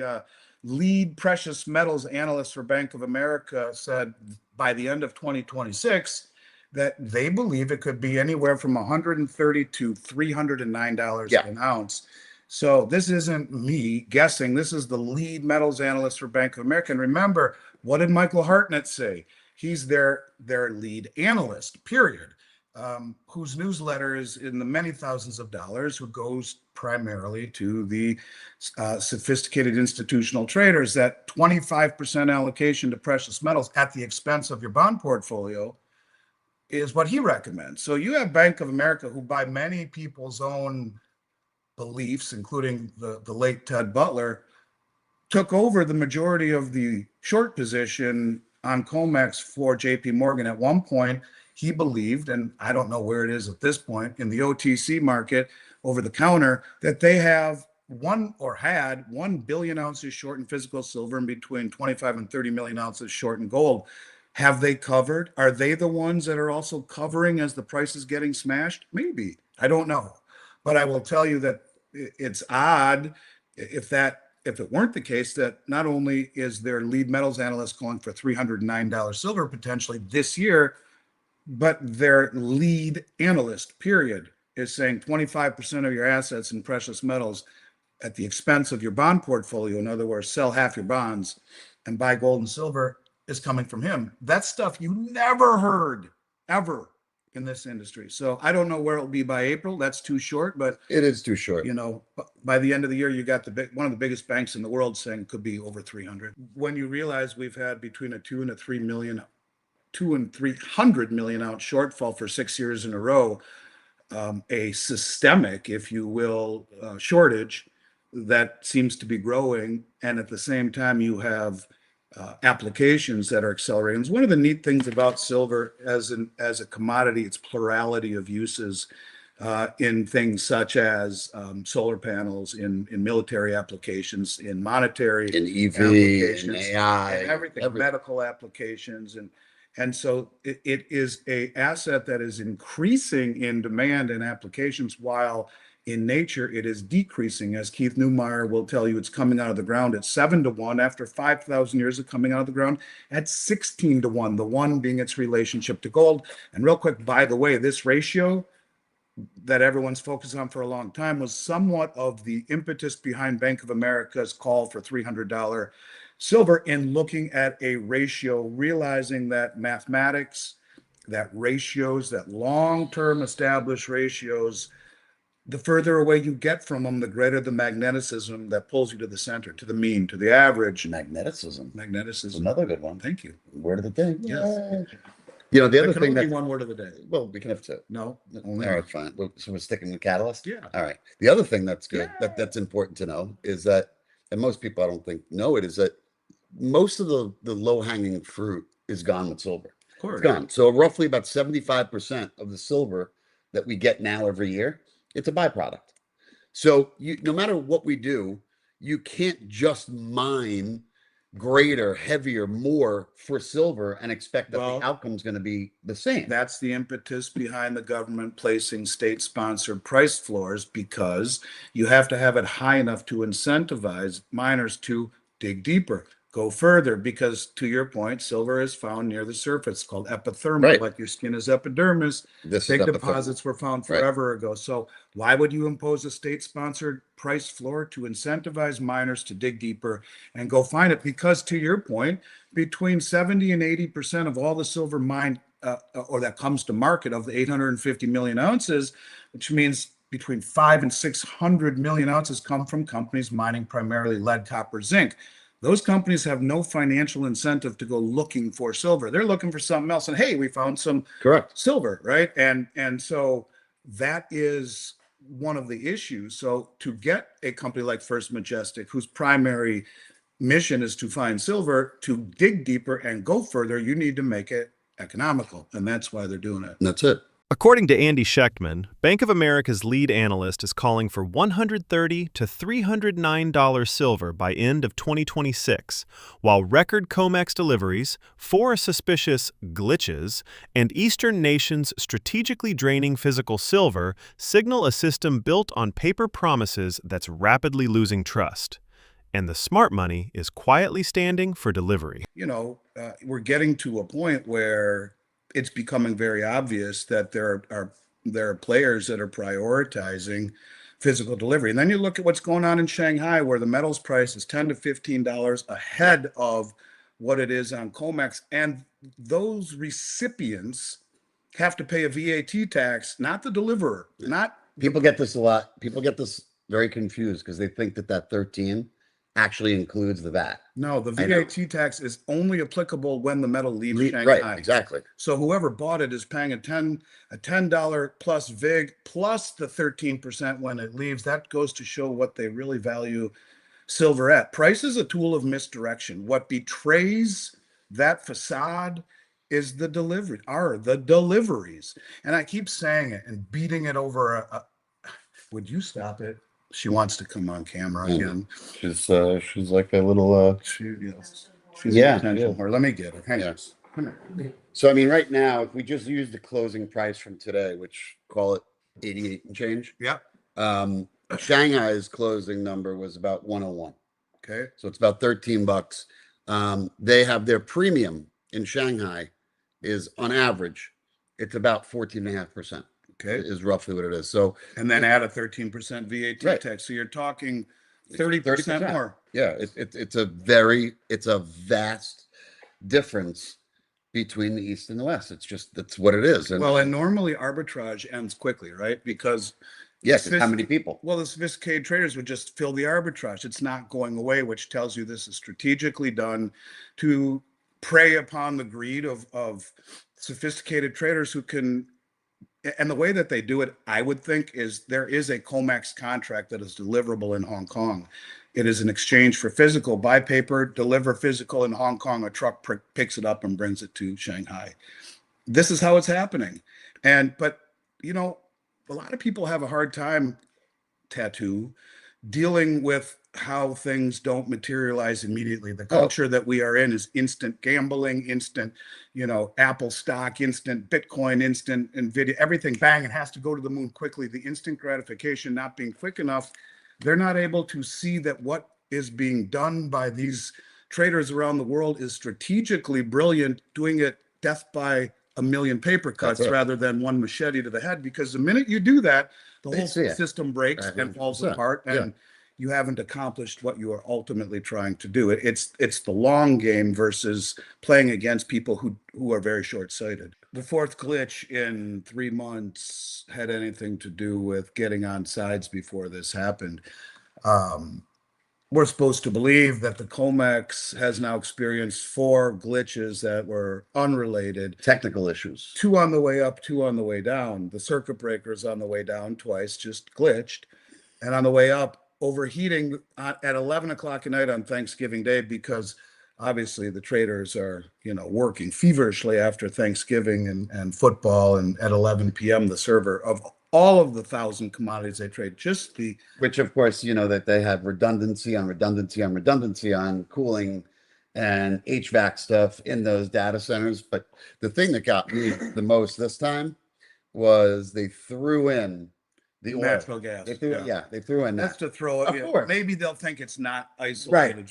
the lead precious metals analyst for Bank of America said by the end of 2026 that they believe it could be anywhere from $130 to $309 an ounce. So this isn't me guessing. This is the lead metals analyst for Bank of America. And remember, what did Michael Hartnett say? He's their lead analyst, period, whose newsletter is in the many thousands of dollars, who goes primarily to the sophisticated institutional traders. That 25% allocation to precious metals at the expense of your bond portfolio is what he recommends. So you have Bank of America, who by many people's own beliefs, including the late Ted Butler, took over the majority of the short position on COMEX for JP Morgan. At one point, he believed, and I don't know where it is at this point, in the OTC market, over the counter, that they have had 1 billion ounces short in physical silver and between 25 and 30 million ounces short in gold. Have they covered? Are they the ones that are also covering as the price is getting smashed? Maybe. I don't know. But I will tell you that it's odd if it weren't the case, that not only is their lead metals analyst calling for $309 silver potentially this year, but their lead analyst, period, is saying 25% of your assets in precious metals at the expense of your bond portfolio. In other words, sell half your bonds and buy gold and silver, is coming from him. That's stuff you never heard, ever, in this industry. So I don't know where it'll be by April. That's too short, but it is too short. By the end of the year, you got one of the biggest banks in the world saying it could be over 300. When you realize we've had between a 2 and 300 million ounce shortfall for 6 years in a row, a systemic, if you will, shortage that seems to be growing, and at the same time you have applications that are accelerating. It's one of the neat things about silver as a commodity, its plurality of uses in things such as solar panels, in military applications, in monetary in EV, applications, in AI, and everything. Medical applications, and so it is a asset that is increasing in demand and applications, while in nature it is decreasing. As Keith Neumeyer will tell you, it's coming out of the ground at 7-1 after 5,000 years of coming out of the ground at 16-1, the one being its relationship to gold. And real quick, by the way, this ratio that everyone's focused on for a long time was somewhat of the impetus behind Bank of America's call for $300 silver, in looking at a ratio, realizing that mathematics, that ratios, that long-term established ratios, the further away you get from them, the greater the magneticism that pulls you to the center, to the mean, to the average. Magneticism. Magnetism. Another good one. Thank you. Word of the day. Yes. The other thing that one word of the day. Well, we can have two. No. Only all right, fine. So we're sticking with catalyst. Yeah. All right. The other thing that's good, that's important to know, is that, and most people I don't think know it, is that most of the low-hanging fruit is gone with silver. Of course. It's gone. So roughly about 75% of the silver that we get now every year, it's a byproduct. So no matter what we do, you can't just mine greater, heavier, more for silver and expect that the outcome's going to be the same. That's the impetus behind the government placing state-sponsored price floors, because you have to have it high enough to incentivize miners to dig deeper, go further, because to your point, silver is found near the surface, called epithermal, like your skin is epidermis. Big deposits were found forever ago. So why would you impose a state-sponsored price floor? To incentivize miners to dig deeper and go find it, because to your point, between 70 and 80% of all the silver mined or that comes to market, of the 850 million ounces, which means between 500 and 600 million ounces, come from companies mining primarily lead, copper, zinc. Those companies have no financial incentive to go looking for silver. They're looking for something else. And hey, we found some silver, right? And so that is one of the issues. So to get a company like First Majestic, whose primary mission is to find silver, to dig deeper and go further, you need to make it economical. And that's why they're doing it. And that's it. According to Andy Schectman, Bank of America's lead analyst is calling for $130 to $309 silver by end of 2026, while record COMEX deliveries, 4 suspicious glitches, and Eastern nations strategically draining physical silver signal a system built on paper promises that's rapidly losing trust. and the smart money is quietly standing for delivery. We're getting to a point where it's becoming very obvious that there are players that are prioritizing physical delivery. And then you look at what's going on in Shanghai, where the metals price is $10 to $15 ahead of what it is on COMEX, and those recipients have to pay a VAT tax, not the deliverer, not People get this a lot. People get this very confused because they think that 13 actually includes the VAT. no, the I know. VAT tax is only applicable when the metal leaves Shanghai. Right, exactly. So whoever bought it is paying a $10 plus VIG plus the 13% when it leaves. That goes to show what they really value silver at. Price is a tool of misdirection. What betrays that facade is the deliveries. And I keep saying it and beating it over would you stop it? She wants to come on camera again. She's like a little She's Yeah, a potential whore. Let me get her. Hang on. Yes. Come here. So I mean, right now, if we just use the closing price from today, which call it 88 and change, Yeah. Shanghai's closing number was about 101. Okay. So it's about $13. They have their premium in Shanghai is on average, it's about 14.5%. Okay. Is roughly what it is. So And then add a 13% VAT Right. tax. So you're talking 30% more. yeah, it's a vast difference between the East and the West. That's what it is. And Well, and normally arbitrage ends quickly, right? Because yes, how many people? Well, the sophisticated traders would just fill the arbitrage. It's not going away, which tells you this is strategically done to prey upon the greed of sophisticated traders who can. And the way that they do it, I would think, is there is a COMEX contract that is deliverable in Hong Kong. It is an exchange for physical, buy paper, deliver physical in Hong Kong. A truck picks it up and brings it to Shanghai. This is how it's happening. But a lot of people have a hard time, Tattoo, dealing with how things don't materialize immediately. The culture that we are in is instant gambling, instant, Apple stock, instant Bitcoin, instant Nvidia, everything bang, it has to go to the moon quickly. The instant gratification not being quick enough, they're not able to see that what is being done by these traders around the world is strategically brilliant, doing it death by a million paper cuts rather than one machete to the head. Because the minute you do that, the whole system breaks and falls apart, and you haven't accomplished what you are ultimately trying to do. It's the long game versus playing against people who are very short-sighted. The fourth glitch in 3 months had anything to do with getting on sides before this happened. We're supposed to believe that the COMEX has now experienced 4 glitches that were unrelated. Technical issues. 2 on the way up, 2 on the way down. The circuit breakers on the way down twice just glitched. And on the way up, overheating at 11 o'clock at night on Thanksgiving Day, because obviously the traders are, working feverishly after Thanksgiving and football. And at 11 p.m., the server of all of the 1,000 commodities they trade, which of course, that they have redundancy on redundancy on redundancy on cooling and HVAC stuff in those data centers. But the thing that got me the most this time was they threw in the natural gas. They threw in that. That's to throw it. Of course. Maybe they'll think it's not isolated.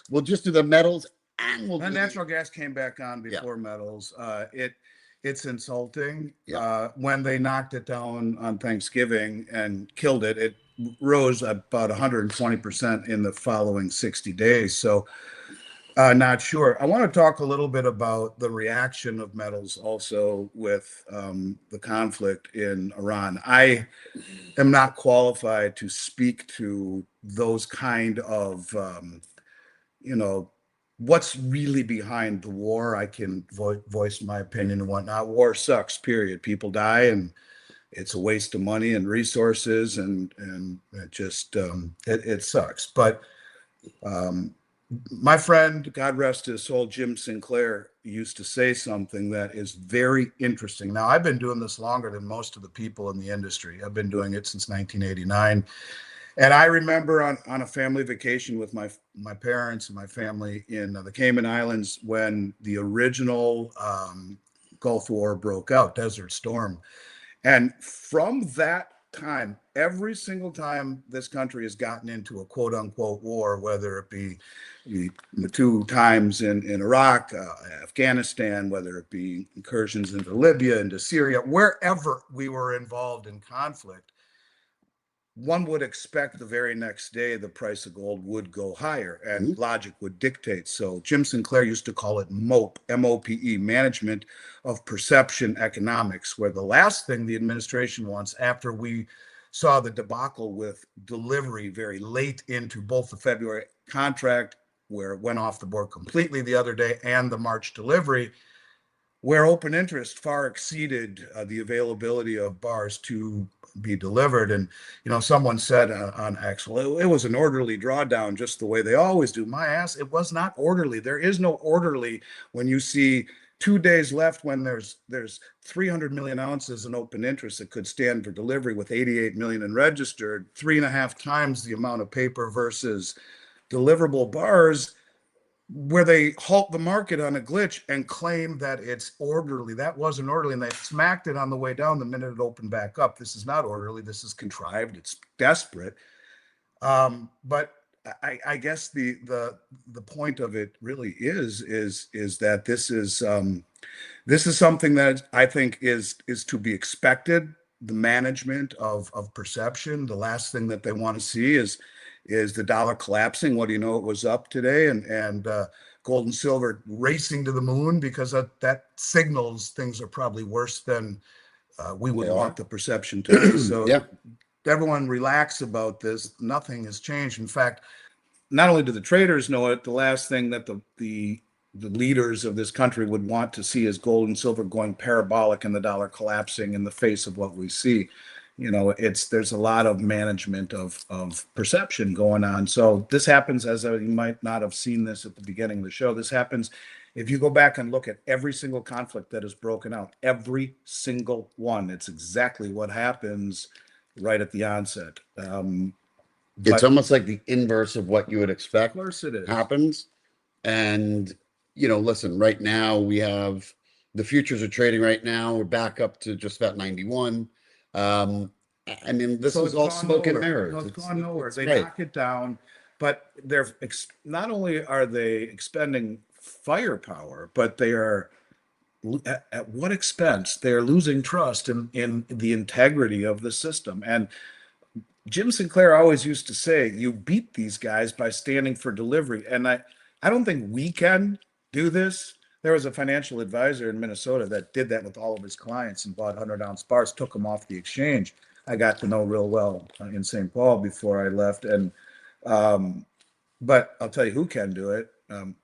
We'll just do the metals and we'll do natural gas came back on before metals. It's insulting. When they knocked it down on Thanksgiving and killed it, it rose about 120% in the following 60 days. So not sure. I want to talk a little bit about the reaction of metals also with the conflict in Iran. I am not qualified to speak to those kind of, what's really behind the war. I can voice my opinion and whatnot. War sucks, period. People die, and it's a waste of money and resources, and it just it sucks. But my friend, God rest his soul, Jim Sinclair, used to say something that is very interesting. Now, I've been doing this longer than most of the people in the industry. I've been doing it since 1989. And I remember on a family vacation with my parents and my family in the Cayman Islands when the original Gulf War broke out, Desert Storm. And from that time, every single time this country has gotten into a quote unquote war, whether it be the 2 times in Iraq, Afghanistan, whether it be incursions into Libya, into Syria, wherever we were involved in conflict, one would expect the very next day the price of gold would go higher and logic would dictate. So Jim Sinclair used to call it MOPE, M-O-P-E, Management of Perception Economics, where the last thing the administration wants after we saw the debacle with delivery very late into both the February contract, where it went off the board completely the other day, and the March delivery, where open interest far exceeded the availability of bars to be delivered. And, someone said on X, well, it was an orderly drawdown, just the way they always do. My ass, it was not orderly. There is no orderly when you see 2 days left, when there's 300 million ounces in open interest that could stand for delivery with 88 million in registered, 3.5 times the amount of paper versus deliverable bars, where they halt the market on a glitch and claim that it's orderly. That wasn't orderly, and they smacked it on the way down the minute it opened back up. This is not orderly. This is contrived. It's desperate. But I guess the point of it really is that this is something that I think is to be expected. The management of perception. The last thing that they want to see is the dollar collapsing. What do you know? It was up today, and gold and silver racing to the moon, because that signals things are probably worse than we would want the perception to be. So Yeah. everyone relax about this. Nothing has changed. In fact, not only do the traders know it, the last thing that the leaders of this country would want to see is gold and silver going parabolic and the dollar collapsing in the face of what we see. There's a lot of management of perception going on. So this happens, as you might not have seen this at the beginning of the show. This happens if you go back and look at every single conflict that is broken out, every single one. It's exactly what happens right at the onset. It's almost like the inverse of what you would expect. Of course it is. Happens. And, listen, right now we have the futures are trading right now. We're back up to just about 91. I mean, this So is all smoke and mirrors. No, it's gone nowhere. They right. knock it down, but they're not only are they expending firepower, but they are at what expense? They're losing trust in the integrity of the system. And Jim Sinclair always used to say, you beat these guys by standing for delivery. And I don't think we can do this. There was a financial advisor in Minnesota that did that with all of his clients and bought 100-ounce bars, took them off the exchange. I got to know real well in St. Paul before I left. And but I'll tell you who can do it.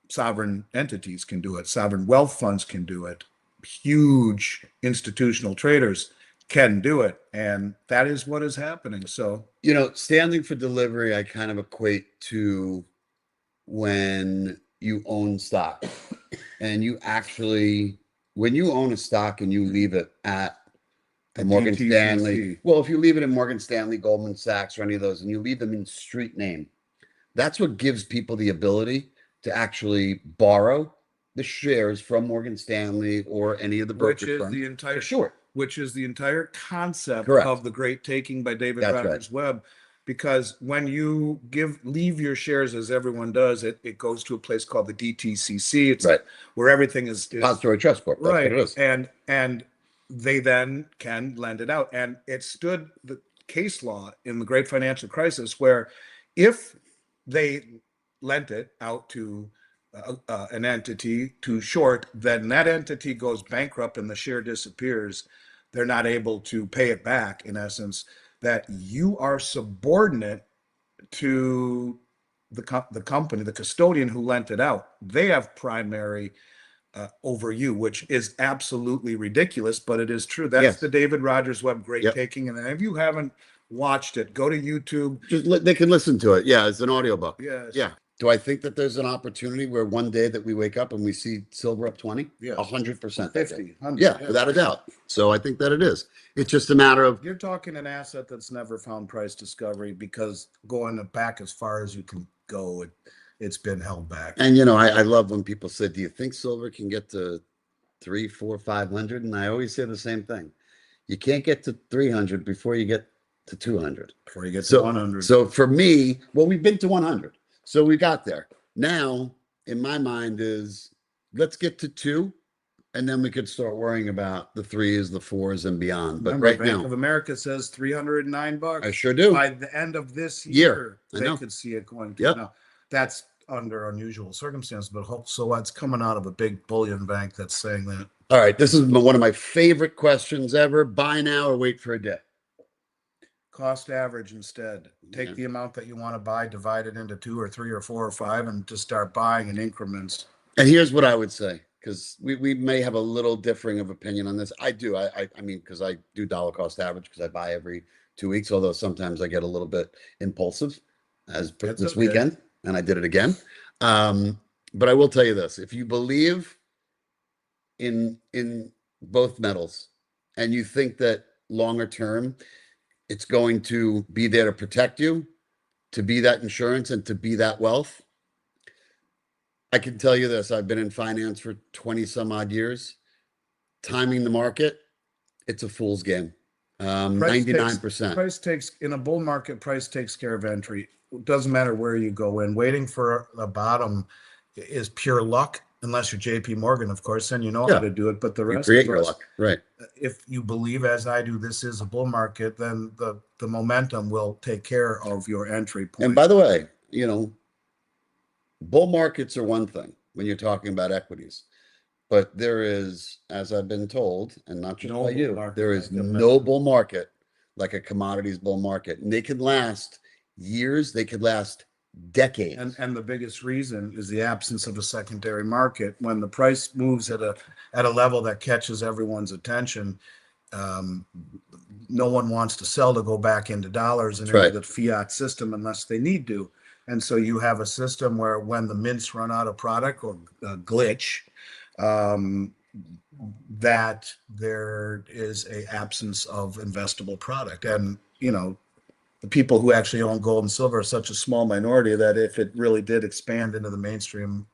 Sovereign entities can do it. Sovereign wealth funds can do it. Huge institutional traders can do it. And that is what is happening. So, standing for delivery, I kind of equate to when you own stock and when you own a stock and you leave it at Morgan DTCC. Stanley. Well, if you leave it in Morgan Stanley, Goldman Sachs, or any of those, and you leave them in street name, that's what gives people the ability to actually borrow the shares from Morgan Stanley or any of the brokerage firms. Which is the entire concept Correct. of the Great Taking by David That's Rogers Webb. Because when you leave your shares, as everyone does, it goes to a place called the DTCC. It's Right. where everything is Depository Trust Corp. That's right. what it is. And they then can lend it out. And it stood the case law in the great financial crisis, where if they lent it out to an entity to short, then that entity goes bankrupt and the share disappears. They're not able to pay it back, in essence, that you are subordinate to the company, the custodian who lent it out. They have primary over you, which is absolutely ridiculous, but it is true. That's the David Rogers Webb Great Taking. And if you haven't watched it, go to YouTube. They can listen to it. Yeah, it's an audiobook. Yes. Yeah. Do I think that there's an opportunity where one day that we wake up and we see silver up 20? Yeah. 100%. 50, 100. Yeah, without a doubt. So I think that it is. It's just a matter of. You're talking an asset that's never found price discovery, because going back as far as you can go, it's been held back. And I love when people say, "Do you think silver can get to 3, 4, 500?" And I always say the same thing: you can't get to 300 before you get to 200. Before you get to So 100. So for me, well, we've been to 100. So we got there. Now, in my mind is let's get to 2 and then we could start worrying about the 3s, the 4s and beyond. But Remember, right Bank now, of America says $309. I sure do. By the end of this Year. year, I they know. could see it going to. Yep. Now, that's under unusual circumstances, but so it's coming out of a big bullion bank that's saying that. All right, this is one of my favorite questions ever. Buy now or wait for a day? Cost average instead. Take Yeah. the amount that you want to buy, divide it into 2 or 3 or 4 or 5, and just start buying in increments. And here's what I would say, because we may have a little differing of opinion on this. I do. I mean, because I do dollar cost average because I buy every 2 weeks, although sometimes I get a little bit impulsive, as That's this okay. weekend, and I did it again. But I will tell you this: if you believe in both metals, and you think that longer term, it's going to be there to protect you, to be that insurance, and to be that wealth. I can tell you this, I've been in finance for 20 some odd years. Timing the market, it's a fool's game. 99%. Price takes in a bull market, price takes care of entry. It doesn't matter where you go in. Waiting for a bottom is pure luck, unless you're JP Morgan, of course, then you know how to do it. But the You rest create of your us, luck, right? if you believe, as I do, this is a bull market, then the momentum will take care of your entry point. And by the way, bull markets are one thing when you're talking about equities, but there is, as I've been told, and not just No by bull you, market there is like a no bull market like a commodities bull market. And they can last years, they could last decades. And the biggest reason is the absence of a secondary market. When the price moves at a level that catches everyone's attention, no one wants to sell to go back into dollars and That's into right. the fiat system unless they need to. And so you have a system where when the mints run out of product or glitch, that there is a absence of investable product. And, the people who actually own gold and silver are such a small minority that if it really did expand into the mainstream,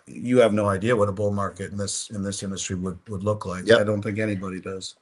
you have no idea what a bull market in this industry would look like. Yep. I don't think anybody does.